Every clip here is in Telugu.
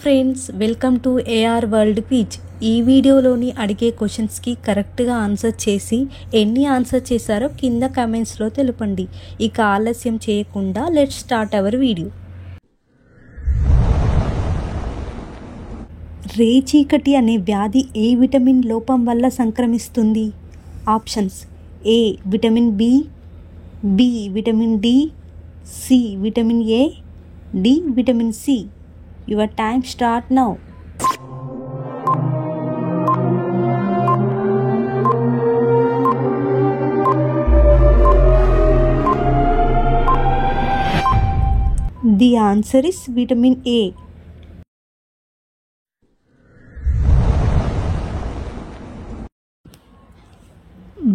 Friends, welcome to AR world quiz. ఈ వీడియోలోని అడిగే క్వశ్చన్స్కి కరెక్ట్గా ఆన్సర్ చేసి ఎన్ని ఆన్సర్ చేశారో కింద కమెంట్స్లో తెలపండి. ఇక ఆలస్యం చేయకుండా లెట్స్ స్టార్ట్ అవర్ వీడియో. రేచీకటి అనే వ్యాధి ఏ విటమిన్ లోపం వల్ల సంక్రమిస్తుంది? Options: A vitamin B, B vitamin D, C vitamin A, D vitamin C. Your time start now. The answer is vitamin A.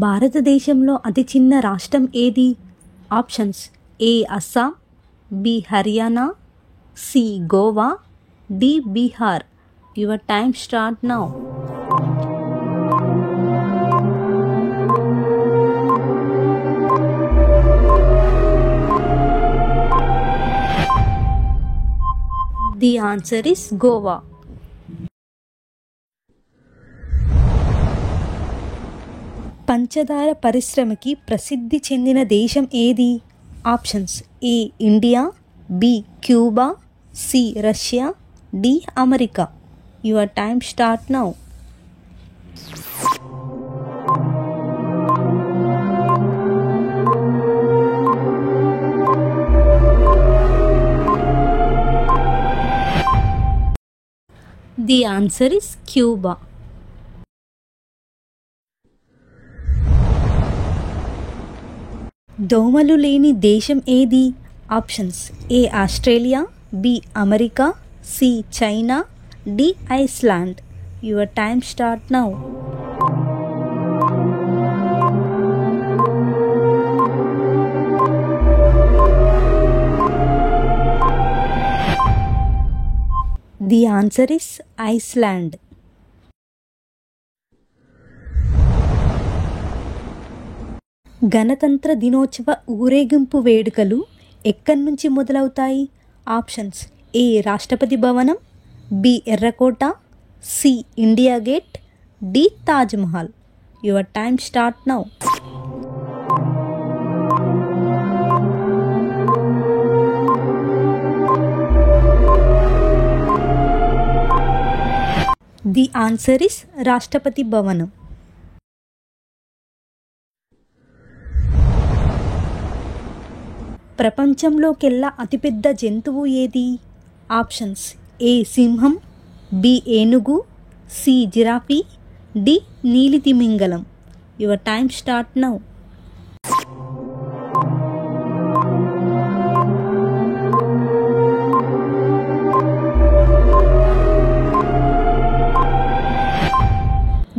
భారతదేశంలో అతి చిన్న రాష్ట్రం ఏది? Options: A Assam, B Haryana, C Goa, D Bihar. Your time start now. The answer is Goa. పంచదార పరిశ్రమకి ప్రసిద్ధి చెందిన దేశం ఏది? Options: A India, B Cuba, C Russia, D America. Your time start now. The answer is Cuba. దోమలు లేని దేశం ఏది? Options: A Australia, B America, C China, D Iceland. Your time start now. The answer is Iceland. గణతంత్ర దినోత్సవ ఊరేగింపు వేడుకలు ఎక్కడి నుంచి మొదలవుతాయి? ఆప్షన్స్: ఏ రాష్ట్రపతి భవనం, బి ఎర్రకోట, C India gate, D Taj Mahal. Your time start now. The answer is Rashtrapati భవనం. ప్రపంచంలోకెల్లా అతిపెద్ద జంతువు ఏది? ఆప్షన్స్: ఏ సింహం, బి ఏనుగు, సి జిరాఫీ, డి నీలి తిమింగలం. Your time start now.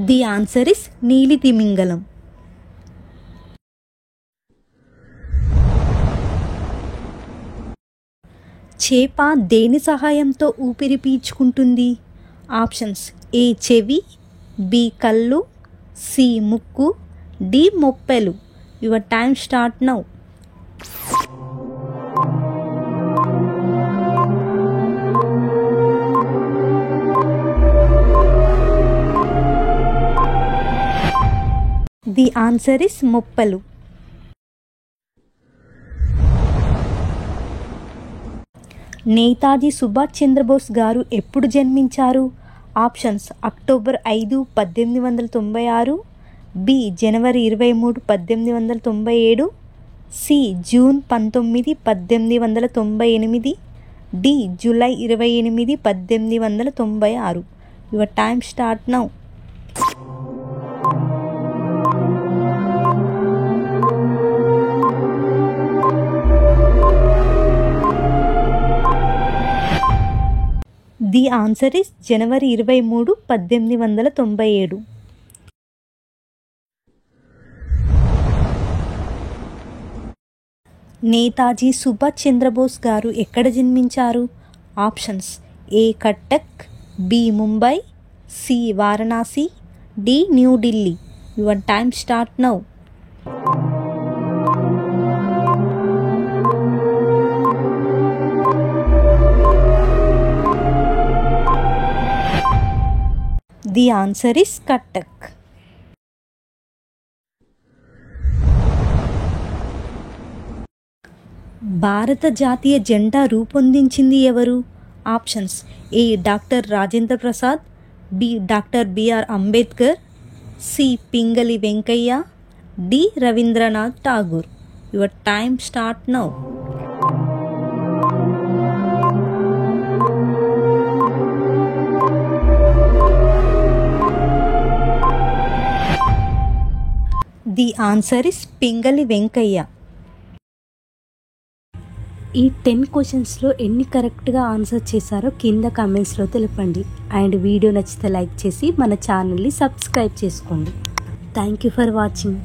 The answer is నీలి తిమింగలం. చేప దేని సహాయంతో ఊపిరి పీల్చుకుంటుంది? ఆప్షన్స్: ఏ చెవి, బి కళ్ళు, సి ముక్కు, డి మొప్పెలు. Your time start now. The answer is మొప్పలు. నేతాజీ సుభాష్ చంద్రబోస్ గారు ఎప్పుడు జన్మించారు? ఆప్షన్స్: అక్టోబర్ 5, 1896, బి జనవరి 23, 1897, C June 19, 1898, D July 28, 1896. Your time start now. The answer is జనవరి 23, 1897. నేతాజీ సుభాష్ చంద్రబోస్ గారు ఎక్కడ జన్మించారు? Options: A Cuttack, B Mumbai, C Varanasi, D New Delhi. Your time start now. The answer is Cuttack. భారత జాతీయ జెండా రూపొందించింది ఎవరు? Options A doctor Rajendra Prasad, B doctor BR Ambedkar, C Pingali Venkayya, D Rabindranath Tagore. Your time start now. The answer is Pingali Venkayya. ఈ 10 క్వశ్చన్స్లో ఎన్ని కరెక్ట్గా ఆన్సర్ చేశారో కింద కామెంట్స్లో తెలపండి. అండ్ వీడియో నచ్చితే లైక్ చేసి మన ఛానల్ని సబ్స్క్రైబ్ చేసుకోండి. Thank you for watching.